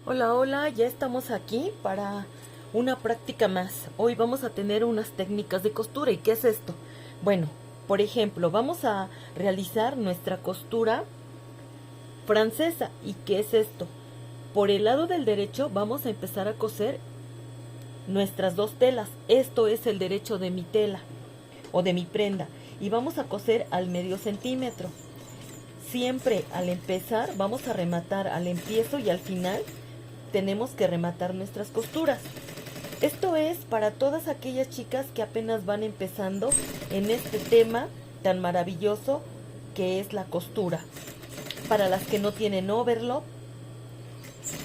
Hola, hola, ya estamos aquí para una práctica más. Hoy vamos a tener unas técnicas de costura. ¿Y qué es esto? Bueno, por ejemplo, vamos a realizar nuestra costura francesa. ¿Y qué es esto? Por el lado del derecho vamos a empezar a coser nuestras dos telas. Esto es el derecho de mi tela o de mi prenda. Y vamos a coser al medio centímetro. Siempre al empezar vamos a rematar al empiezo y al final tenemos que rematar nuestras costuras. Esto es para todas aquellas chicas que apenas van empezando en este tema tan maravilloso que es la costura. Para las que no tienen overlock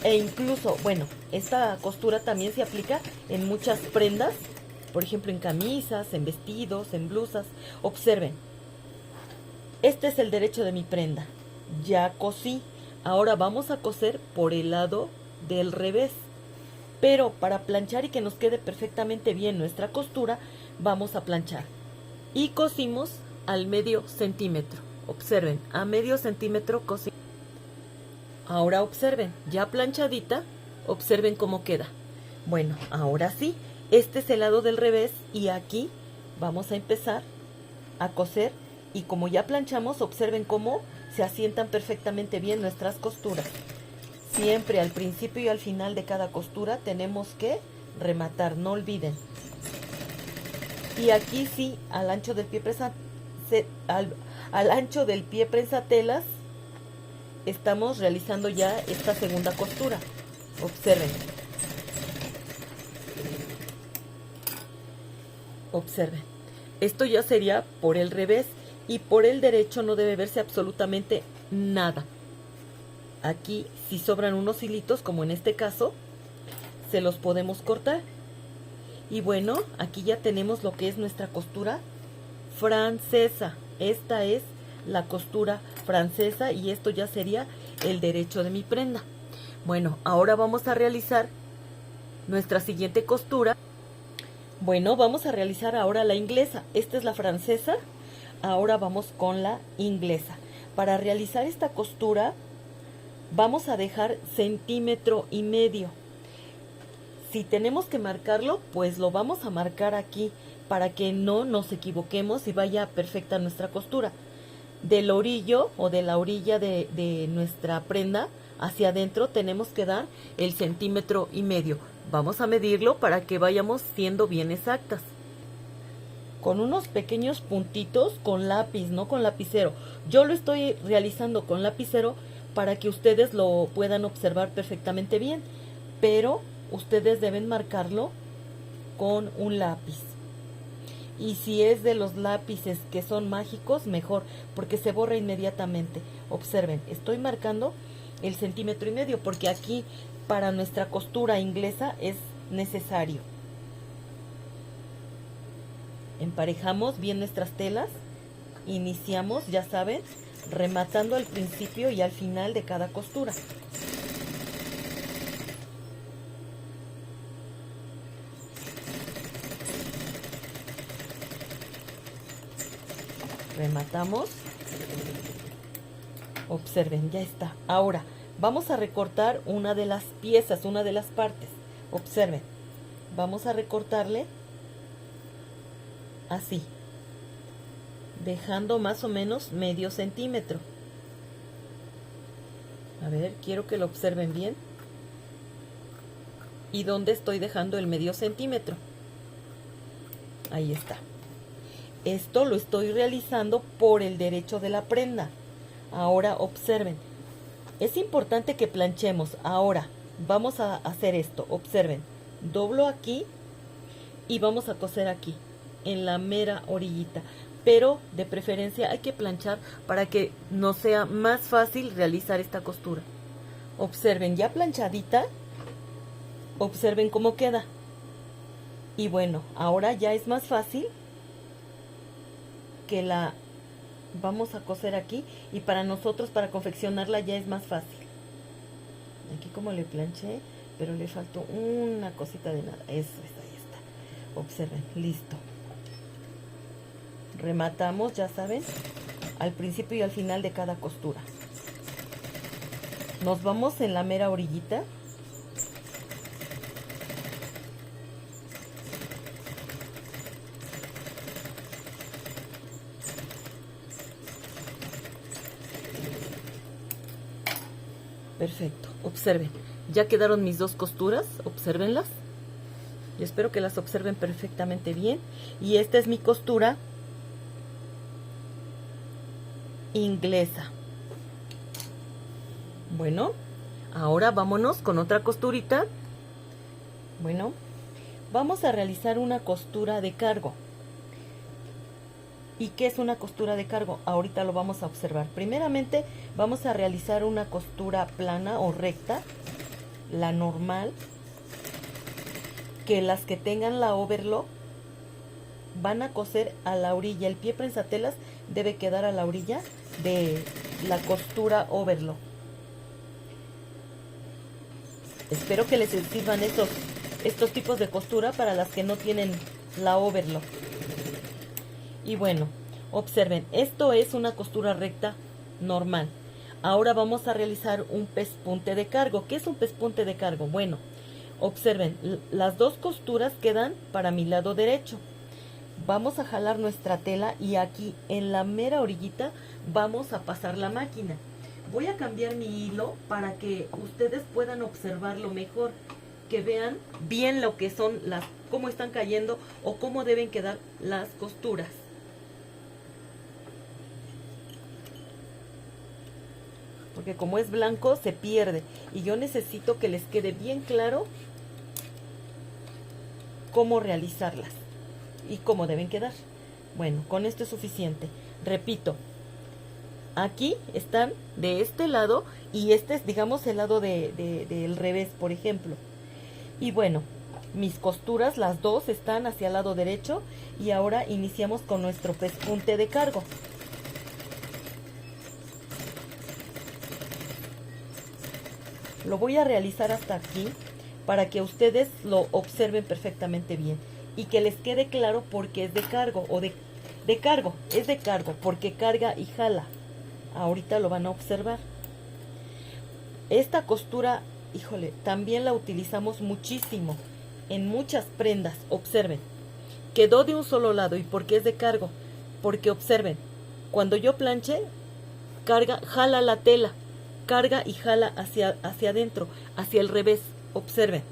e incluso, bueno, esta costura también se aplica en muchas prendas, por ejemplo en camisas, en vestidos, en blusas. Observen, este es el derecho de mi prenda. Ya cosí. Ahora vamos a coser por el lado del revés. Pero para planchar y que nos quede perfectamente bien nuestra costura, vamos a planchar. Y cosimos al medio centímetro. Observen, a medio centímetro cosimos. Ahora observen, ya planchadita, observen cómo queda. Bueno, ahora sí, este es el lado del revés y aquí vamos a empezar a coser. Y como ya planchamos, observen cómo se asientan perfectamente bien nuestras costuras. Siempre al principio y al final de cada costura tenemos que rematar, no olviden. Y aquí sí, al ancho del pie al ancho del pie prensatelas, estamos realizando ya esta segunda costura. Observen. Observen. Esto ya sería por el revés y por el derecho no debe verse absolutamente nada. Aquí si sobran unos hilitos, como en este caso, se los podemos cortar. Y bueno, aquí ya tenemos lo que es nuestra costura francesa. Esta es la costura francesa y esto ya sería el derecho de mi prenda. Bueno, ahora vamos a realizar nuestra siguiente costura. Bueno, vamos a realizar ahora la inglesa. Esta es la francesa. Ahora vamos con la inglesa. Para realizar esta costura vamos a dejar 1,5 centímetros. Si tenemos que marcarlo, pues lo vamos a marcar aquí para que no nos equivoquemos y vaya perfecta nuestra costura. Del orillo o de la orilla de nuestra prenda hacia adentro tenemos que dar el 1,5 centímetros. Vamos a medirlo para que vayamos siendo bien exactas. Con unos pequeños puntitos con lápiz, no con lapicero. Yo lo estoy realizando con lapicero para que ustedes lo puedan observar perfectamente bien, pero ustedes deben marcarlo con un lápiz. Y si es de los lápices que son mágicos, mejor, porque se borra inmediatamente. Observen, estoy marcando el 1,5 centímetros porque aquí para nuestra costura inglesa es necesario. Emparejamos bien nuestras telas. Iniciamos, ya saben, rematando al principio y al final de cada costura. Rematamos. Observen, ya está. Ahora vamos a recortar una de las piezas, una de las partes. Observen, vamos a recortarle así, dejando más o menos medio centímetro. A ver, quiero que lo observen bien. ¿Y dónde estoy dejando el medio centímetro? Ahí está. Esto lo estoy realizando por el derecho de la prenda. Ahora observen. Es importante que planchemos. Ahora vamos a hacer esto. Observen. Doblo aquí y vamos a coser aquí, en la mera orillita. Pero de preferencia hay que planchar para que nos sea más fácil realizar esta costura. Observen, ya planchadita. Observen cómo queda. Y bueno, ahora ya es más fácil que la vamos a coser aquí y para nosotros para confeccionarla ya es más fácil. Aquí como le planché, pero le faltó una cosita de nada. Eso está, ahí está. Observen, listo. Rematamos, ya saben, al principio y al final de cada costura. Nos vamos en la mera orillita Perfecto, observen. Ya quedaron mis dos costuras, obsérvenlas. Yo espero que las observen perfectamente bien. Y esta es mi costura inglesa. Bueno, ahora vámonos con otra costurita. Bueno, vamos a realizar una costura de cargo. ¿Y qué es una costura de cargo? Ahorita lo vamos a observar. Primeramente vamos a realizar una costura plana o recta, la normal, que las que tengan la overlock van a coser a la orilla. El pie prensatelas debe quedar a la orilla de la costura overlock. Espero que les sirvan estos tipos de costura para las que no tienen la overlock. Y bueno, observen, esto es una costura recta normal. Ahora vamos a realizar un pespunte de cargo. ¿Qué es un pespunte de cargo? Bueno, observen, las dos costuras quedan para mi lado derecho. Vamos a jalar nuestra tela y aquí en la mera orillita vamos a pasar la máquina. Voy a cambiar mi hilo para que ustedes puedan observarlo mejor, que vean bien lo que son cómo están cayendo o cómo deben quedar las costuras. Porque como es blanco se pierde y yo necesito que les quede bien claro cómo realizarlas y cómo deben quedar. Bueno, con esto es suficiente. Repito, aquí están de este lado y este es, digamos, el lado del revés, por ejemplo. Y bueno, mis costuras, las dos, están hacia el lado derecho y ahora iniciamos con nuestro pespunte de cargo. Lo voy a realizar hasta aquí para que ustedes lo observen perfectamente bien y que les quede claro por qué es de cargo o de cargo, es de cargo porque carga y jala. Ahorita lo van a observar. Esta costura, híjole, también la utilizamos muchísimo en muchas prendas. Observen, quedó de un solo lado. ¿Y por qué es de cargo? Porque observen, cuando yo planche, jala la tela, carga y jala hacia adentro, hacia el revés. Observen.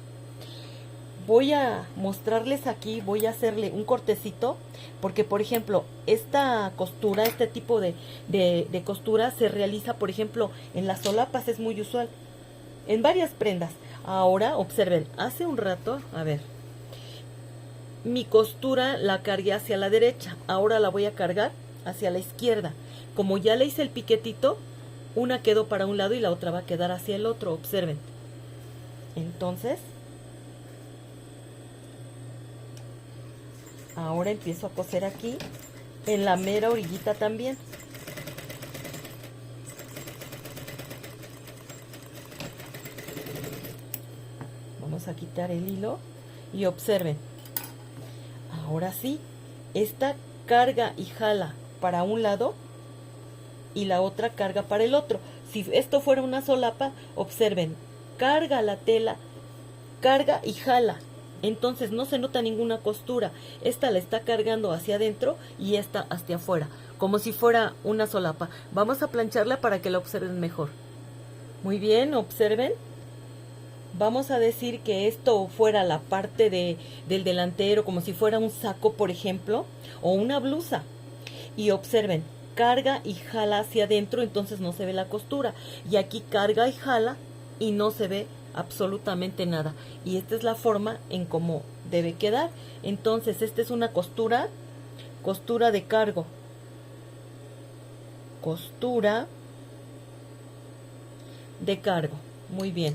Voy a mostrarles aquí, voy a hacerle un cortecito, porque por ejemplo, esta costura, este tipo de costura se realiza, por ejemplo, en las solapas, es muy usual, en varias prendas. Ahora, observen, hace un rato, a ver, mi costura la cargué hacia la derecha, ahora la voy a cargar hacia la izquierda. Como ya le hice el piquetito, una quedó para un lado y la otra va a quedar hacia el otro, observen. Entonces, ahora empiezo a coser aquí, en la mera orillita también. Vamos a quitar el hilo y observen. Ahora sí, esta carga y jala para un lado y la otra carga para el otro. Si esto fuera una solapa, observen, carga la tela, carga y jala. Entonces no se nota ninguna costura. Esta la está cargando hacia adentro y esta hacia afuera, como si fuera una solapa. Vamos a plancharla para que la observen mejor. Muy bien, observen. Vamos a decir que esto fuera la parte del delantero, como si fuera un saco, por ejemplo, o una blusa. Y observen, carga y jala hacia adentro, entonces no se ve la costura. Y aquí carga y jala y no se ve absolutamente nada. Y esta es la forma en cómo debe quedar. Entonces esta es una costura de cargo, costura de cargo. Muy bien,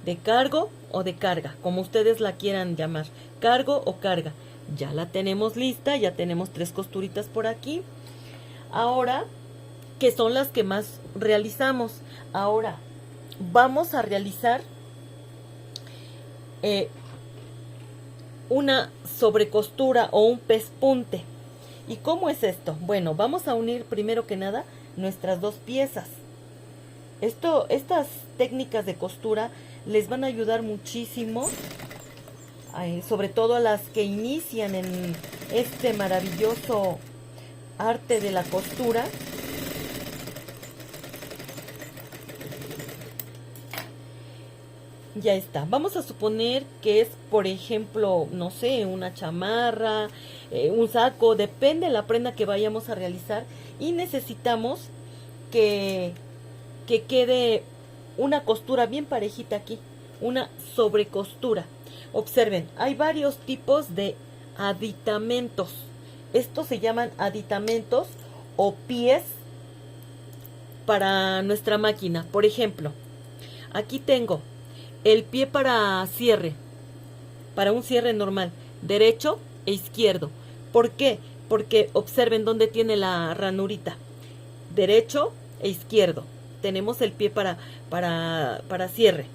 de cargo o de carga, como ustedes la quieran llamar, cargo o carga. Ya la tenemos lista, ya tenemos 3 costuritas por aquí. Ahora, que son las que más realizamos, ahora vamos a realizar una sobrecostura o un pespunte. ¿Y cómo es esto? Bueno, vamos a unir primero que nada nuestras dos piezas. Estas técnicas de costura les van a ayudar muchísimo, sobre todo a las que inician en este maravilloso arte de la costura. Ya está. Vamos a suponer que es, por ejemplo, no sé, una chamarra, un saco, depende de la prenda que vayamos a realizar. Y necesitamos que, que quede una costura bien parejita aquí, una sobrecostura. Observen, hay varios tipos de aditamentos. Estos se llaman aditamentos o pies para nuestra máquina. Por ejemplo, aquí tengo el pie para cierre, para un cierre normal, derecho e izquierdo. ¿Por qué? Porque observen dónde tiene la ranurita. Derecho e izquierdo. Tenemos el pie para cierre.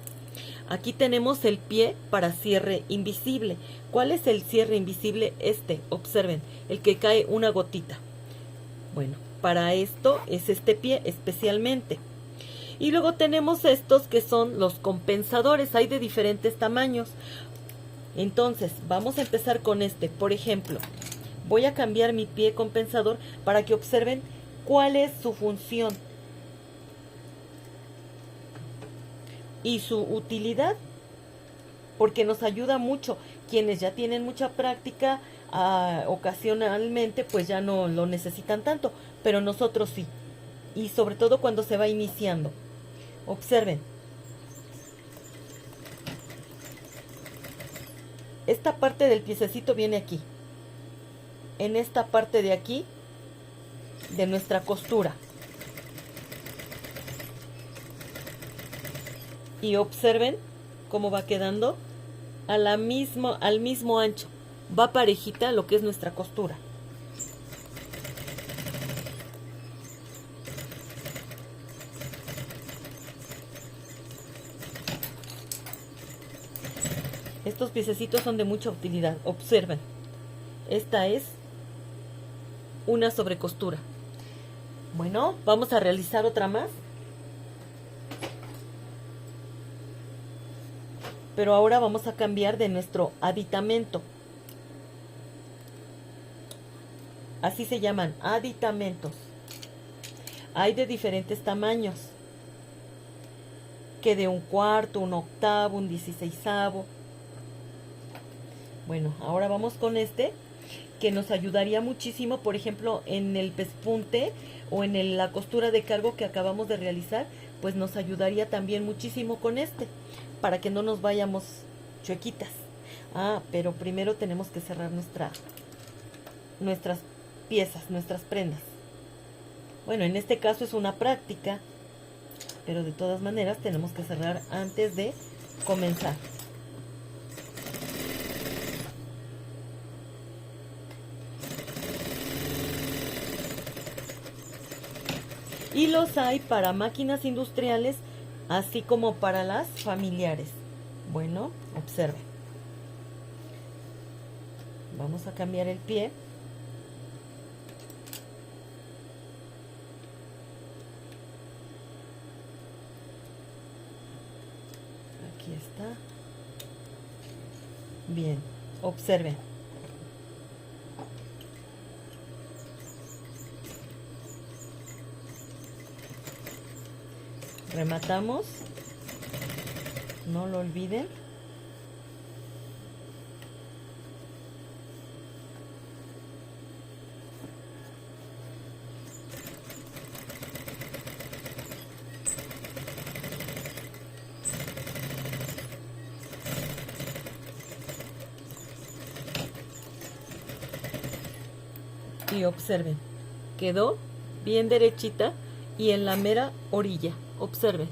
Aquí tenemos el pie para cierre invisible. ¿Cuál es el cierre invisible? Este, observen, el que cae una gotita. Bueno, para esto es este pie especialmente. Y luego tenemos estos que son los compensadores. Hay de diferentes tamaños. Entonces, vamos a empezar con este. Por ejemplo, voy a cambiar mi pie compensador para que observen cuál es su función y su utilidad, porque nos ayuda mucho. Quienes ya tienen mucha práctica, ocasionalmente pues ya no lo necesitan tanto, pero nosotros sí, y sobre todo cuando se va iniciando. Observen, esta parte del piececito viene aquí, en esta parte de aquí de nuestra costura. Y observen cómo va quedando al mismo ancho. Va parejita lo que es nuestra costura. Estos piececitos son de mucha utilidad. Observen. Esta es una sobrecostura. Bueno, vamos a realizar otra más. Pero ahora vamos a cambiar de nuestro aditamento. Así se llaman, aditamentos. Hay de diferentes tamaños. Que de 1/4, 1/8, 1/16. Bueno, ahora vamos con este, que nos ayudaría muchísimo, por ejemplo, en el pespunte o en la costura de cargo que acabamos de realizar, pues nos ayudaría también muchísimo con este, para que no nos vayamos chuequitas. Pero primero tenemos que cerrar nuestras piezas, nuestras prendas. Bueno, en este caso es una práctica, pero de todas maneras tenemos que cerrar antes de comenzar. Y los hay para máquinas industriales, así como para las familiares. Bueno, observen. Vamos a cambiar el pie. Aquí está. Bien, observen. Rematamos, no lo olviden. Y observen, quedó bien derechita y en la mera orilla. Observen.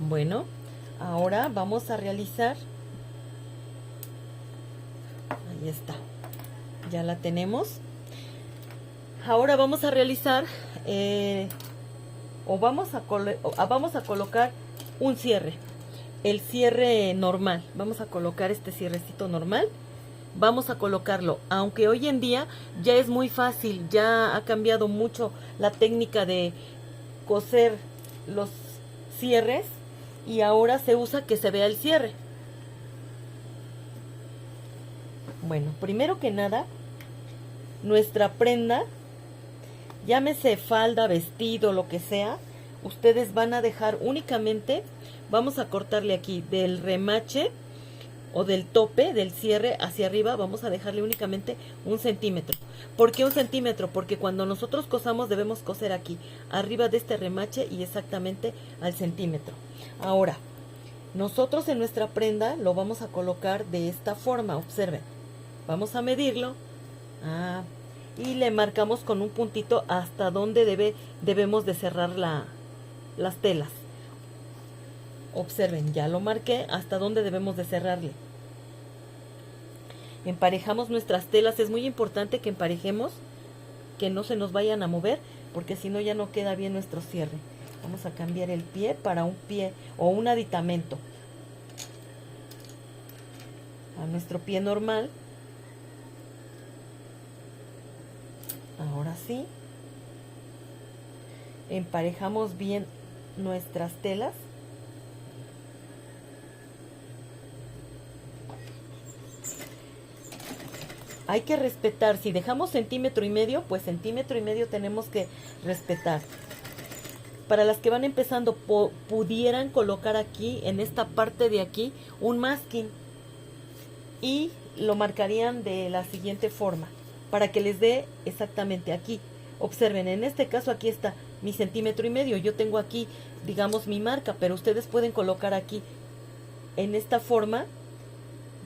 Bueno, ahora vamos a realizar. Ahí está. Ya la tenemos. Ahora vamos a realizar vamos a colocar un cierre. El cierre normal. Vamos a colocar este cierrecito normal. Vamos a colocarlo, aunque hoy en día ya es muy fácil, ya ha cambiado mucho la técnica de coser los cierres y ahora se usa que se vea el cierre. Bueno, primero que nada, nuestra prenda, llámese falda, vestido, lo que sea, ustedes van a dejar únicamente vamos a cortarle aquí del remache o del tope del cierre hacia arriba, vamos a dejarle únicamente 1 centímetro. ¿Por qué 1 centímetro? Porque cuando nosotros cosamos debemos coser aquí, arriba de este remache y exactamente al centímetro. Ahora, nosotros en nuestra prenda lo vamos a colocar de esta forma, observen. Vamos a medirlo y le marcamos con un puntito hasta donde debemos de cerrar las telas. Observen, ya lo marqué hasta donde debemos de cerrarle. Emparejamos nuestras telas, es muy importante que emparejemos, que no se nos vayan a mover, porque si no ya no queda bien nuestro cierre. Vamos a cambiar el pie para un pie o un aditamento a nuestro pie normal. Ahora sí, emparejamos bien nuestras telas. Hay que respetar, si dejamos 1,5 centímetros, pues 1,5 centímetros tenemos que respetar. Para las que van empezando, pudieran colocar aquí, en esta parte de aquí, un masking. Y lo marcarían de la siguiente forma, para que les dé exactamente aquí. Observen, en este caso aquí está mi 1,5 centímetros. Yo tengo aquí, digamos, mi marca, pero ustedes pueden colocar aquí, en esta forma,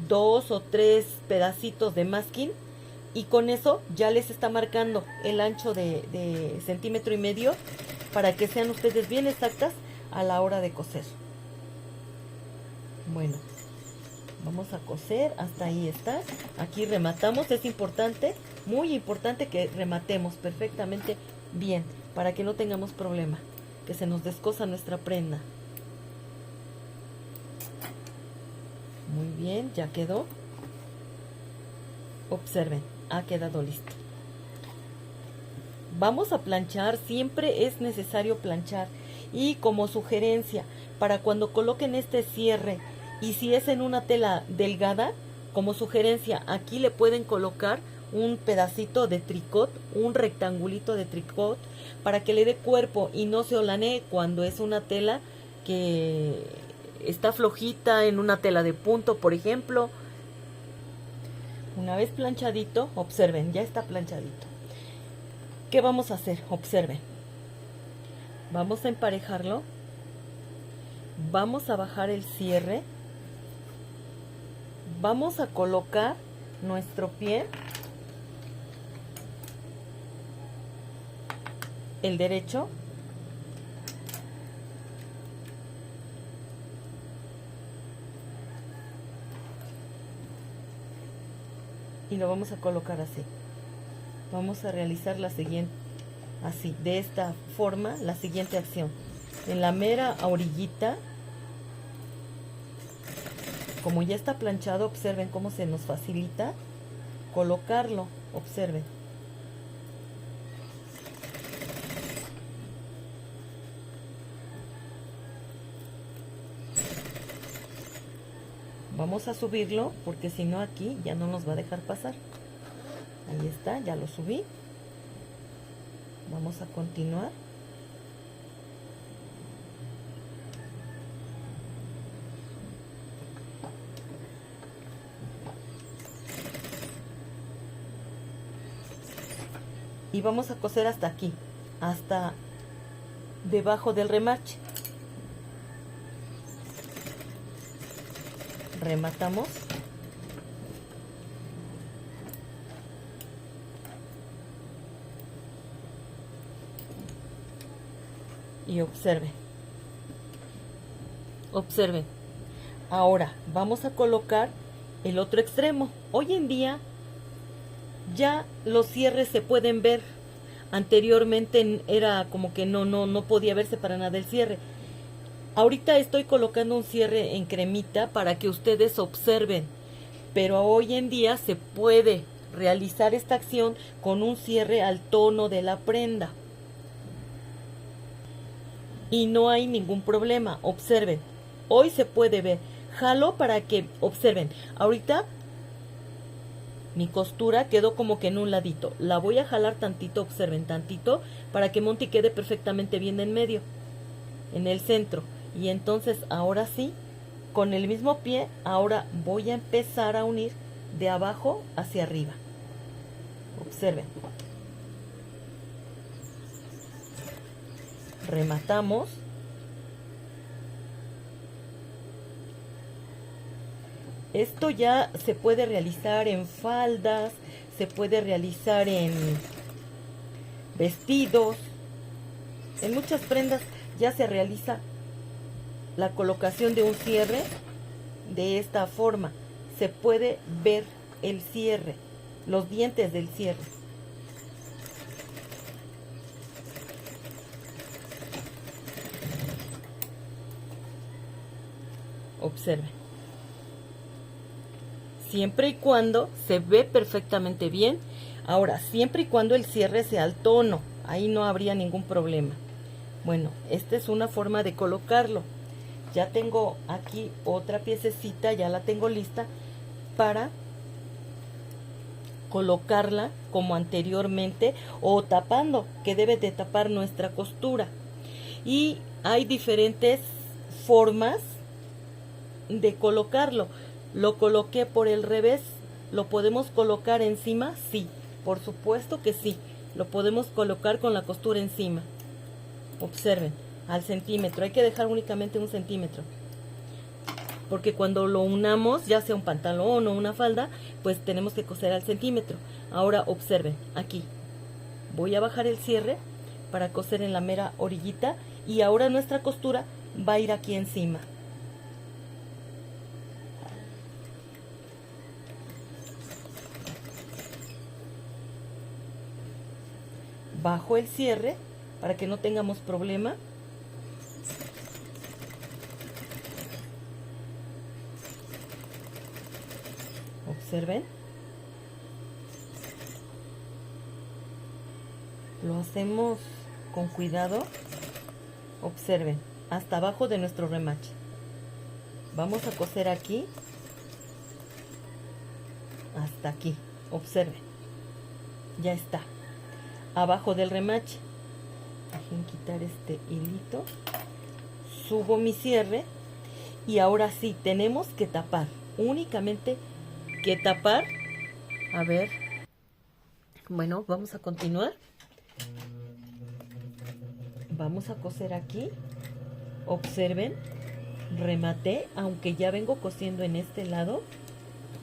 2 o 3 pedacitos de masking, y con eso ya les está marcando el ancho de 1,5 centímetros, para que sean ustedes bien exactas a la hora de coser. Bueno, vamos a coser, hasta ahí está. Aquí rematamos, es importante, muy importante que rematemos perfectamente bien, para que no tengamos problema, que se nos descosa nuestra prenda. Muy bien, ya quedó. Observen, ha quedado listo. Vamos a planchar, siempre es necesario planchar. Y como sugerencia, para cuando coloquen este cierre, y si es en una tela delgada, como sugerencia, aquí le pueden colocar un pedacito de tricot, un rectangulito de tricot, para que le dé cuerpo y no se olanee cuando es una tela que está flojita, en una tela de punto, por ejemplo. Una vez planchadito, observen, ya está planchadito. ¿Qué vamos a hacer? Observen. Vamos a emparejarlo. Vamos a bajar el cierre. Vamos a colocar nuestro pie, el derecho, y lo vamos a colocar así. Vamos a realizar la siguiente, así, de esta forma, la siguiente acción. En la mera orillita, como ya está planchado, observen cómo se nos facilita colocarlo. Observen. Vamos a subirlo, porque si no aquí ya no nos va a dejar pasar. Ahí está, ya lo subí. Vamos a continuar. Y vamos a coser hasta aquí, hasta debajo del remache. Rematamos. Y observen. Observen. Ahora vamos a colocar el otro extremo. Hoy en día ya los cierres se pueden ver. Anteriormente era como que no podía verse para nada el cierre. Ahorita estoy colocando un cierre en cremita para que ustedes observen, pero hoy en día se puede realizar esta acción con un cierre al tono de la prenda y no hay ningún problema. Observen, hoy se puede ver. Jalo para que observen. Ahorita mi costura quedó como que en un ladito. La voy a jalar tantito, observen, tantito, para que monte y quede perfectamente bien en medio, en el centro. Y entonces ahora sí, con el mismo pie, ahora voy a empezar a unir de abajo hacia arriba. Observen. Rematamos. Esto ya se puede realizar en faldas, se puede realizar en vestidos, en muchas prendas ya se realiza la colocación de un cierre de esta forma. Se puede ver el cierre, los dientes del cierre. Observen. Siempre y cuando se ve perfectamente bien. Ahora, siempre y cuando el cierre sea al tono, ahí no habría ningún problema. Bueno, esta es una forma de colocarlo. Ya tengo aquí otra piececita, ya la tengo lista para colocarla como anteriormente o tapando, que debe de tapar nuestra costura. Y hay diferentes formas de colocarlo. Lo coloqué por el revés. ¿Lo podemos colocar encima? Sí, por supuesto que sí. Lo podemos colocar con la costura encima. Observen, al centímetro. Hay que dejar únicamente 1 centímetro. Porque cuando lo unamos, ya sea un pantalón o una falda, pues tenemos que coser al centímetro. Ahora observen, aquí. Voy a bajar el cierre para coser en la mera orillita. Y ahora nuestra costura va a ir aquí encima. Bajo el cierre para que no tengamos problema. Observen. Lo hacemos con cuidado. Observen, hasta abajo de nuestro remache. Vamos a coser aquí hasta aquí. Observen. Ya está. Abajo del remache. Dejen quitar este hilito. Subo mi cierre. Y ahora sí, tenemos que tapar. Únicamente que tapar. A ver. Bueno, vamos a continuar. Vamos a coser aquí. Observen. Rematé, aunque ya vengo cosiendo en este lado.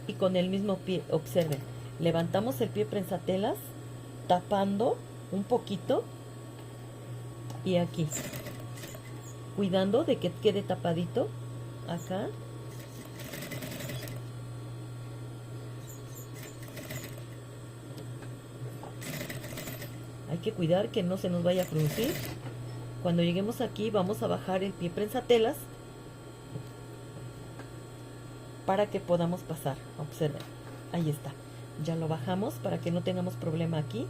Y con el mismo pie, observen. Levantamos el pie prensatelas, tapando un poquito. Y aquí. Cuidando de que quede tapadito. Acá. Hay que cuidar que no se nos vaya a fruncir. Cuando lleguemos aquí vamos a bajar el pie prensatelas para que podamos pasar. Observen, ahí está. Ya lo bajamos para que no tengamos problema aquí.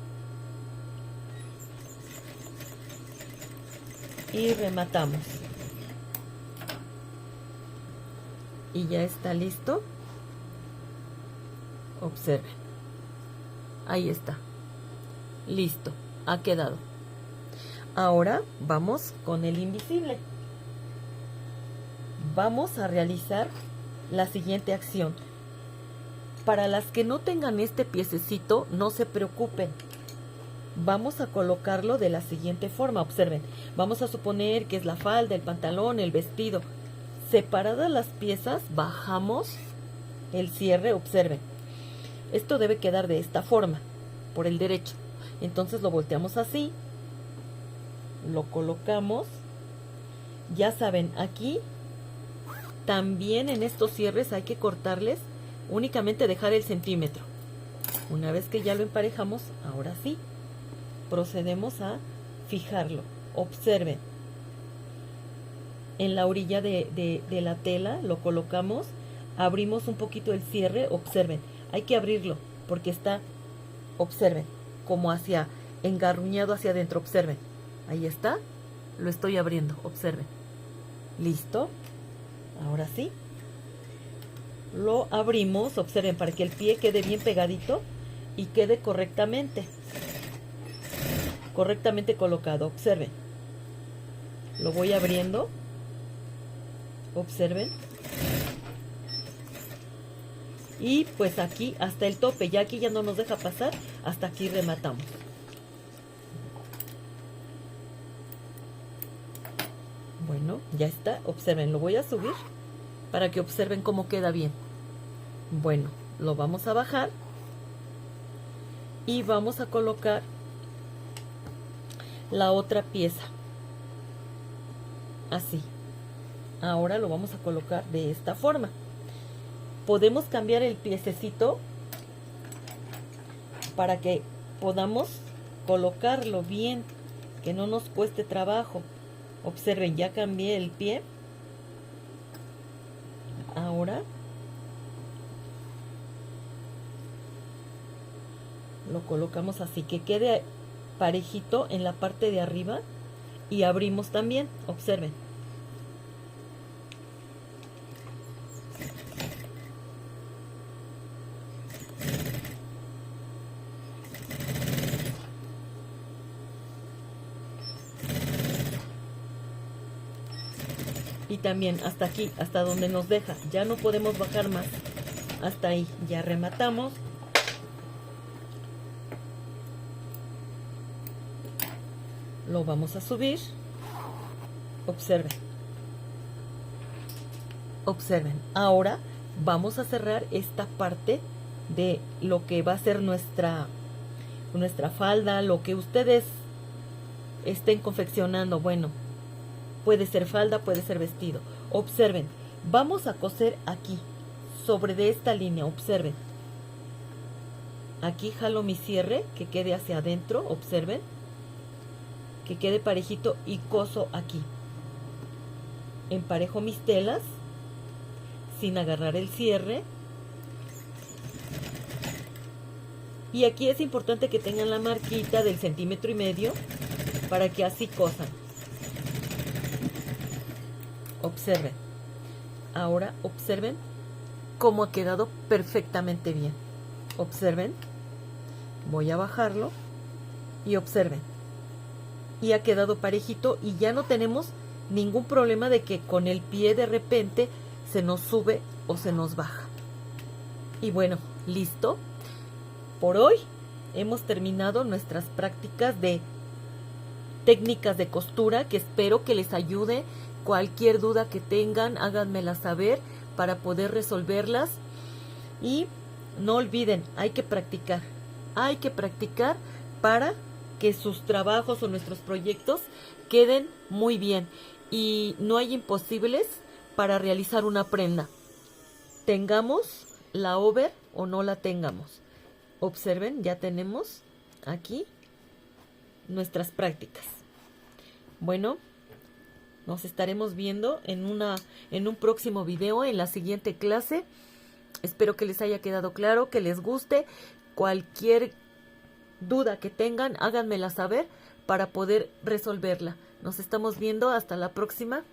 Y rematamos. Y ya está listo. Observen. Ahí está. Listo. Ha quedado. Ahora vamos con el invisible. Vamos a realizar la siguiente acción. Para las que no tengan este piececito, no se preocupen. Vamos a colocarlo de la siguiente forma. Observen. Vamos a suponer que es la falda, el pantalón, el vestido. Separadas las piezas, bajamos el cierre. Observen. Esto debe quedar de esta forma, por el derecho. Entonces lo volteamos así. Lo colocamos. Ya saben, aquí también en estos cierres hay que cortarles, únicamente dejar el centímetro. Una vez que ya lo emparejamos, ahora sí, procedemos a fijarlo. Observen. En la orilla de la tela lo colocamos, abrimos un poquito el cierre. Observen, hay que abrirlo porque está, observen, como hacia, engarruñado hacia adentro. Observen, ahí está, lo estoy abriendo. Observen. Listo. Ahora sí, lo abrimos. Observen, para que el pie quede bien pegadito y quede correctamente colocado. Observen, lo voy abriendo Observen. Y pues aquí hasta el tope, ya aquí ya no nos deja pasar, hasta aquí rematamos. Bueno, ya está, observen, lo voy a subir para que observen cómo queda bien. Bueno, lo vamos a bajar y vamos a colocar la otra pieza. Así. Ahora lo vamos a colocar de esta forma. Podemos cambiar el piececito para que podamos colocarlo bien, que no nos cueste trabajo. Observen, ya cambié el pie. Ahora lo colocamos así, que quede parejito en la parte de arriba, y abrimos también, observen. Y también hasta aquí, hasta donde nos deja, ya no podemos bajar más. Hasta ahí, ya rematamos. Lo vamos a subir. Observen. Observen. Ahora vamos a cerrar esta parte de lo que va a ser nuestra falda, lo que ustedes estén confeccionando. Bueno, puede ser falda, puede ser vestido. Observen. Vamos a coser aquí, sobre de esta línea. Observen. Aquí jalo mi cierre, que quede hacia adentro. Observen. Que quede parejito y coso aquí. Emparejo mis telas sin agarrar el cierre. Y aquí es importante que tengan la marquita del 1,5 centímetros para que así cosan. Observen. Ahora observen cómo ha quedado perfectamente bien. Observen. Voy a bajarlo y observen. Y ha quedado parejito y ya no tenemos ningún problema de que con el pie de repente se nos sube o se nos baja. Y bueno, listo. Por hoy hemos terminado nuestras prácticas de técnicas de costura, que espero que les ayude. Cualquier duda que tengan, háganmela saber para poder resolverlas. Y no olviden, hay que practicar. Hay que practicar para que sus trabajos o nuestros proyectos queden muy bien. Y no hay imposibles para realizar una prenda. Tengamos la over o no la tengamos. Observen, ya tenemos aquí nuestras prácticas. Bueno, nos estaremos viendo en un próximo video, en la siguiente clase. Espero que les haya quedado claro, que les guste. Cualquier duda que tengan, háganmela saber para poder resolverla. Nos estamos viendo, hasta la próxima.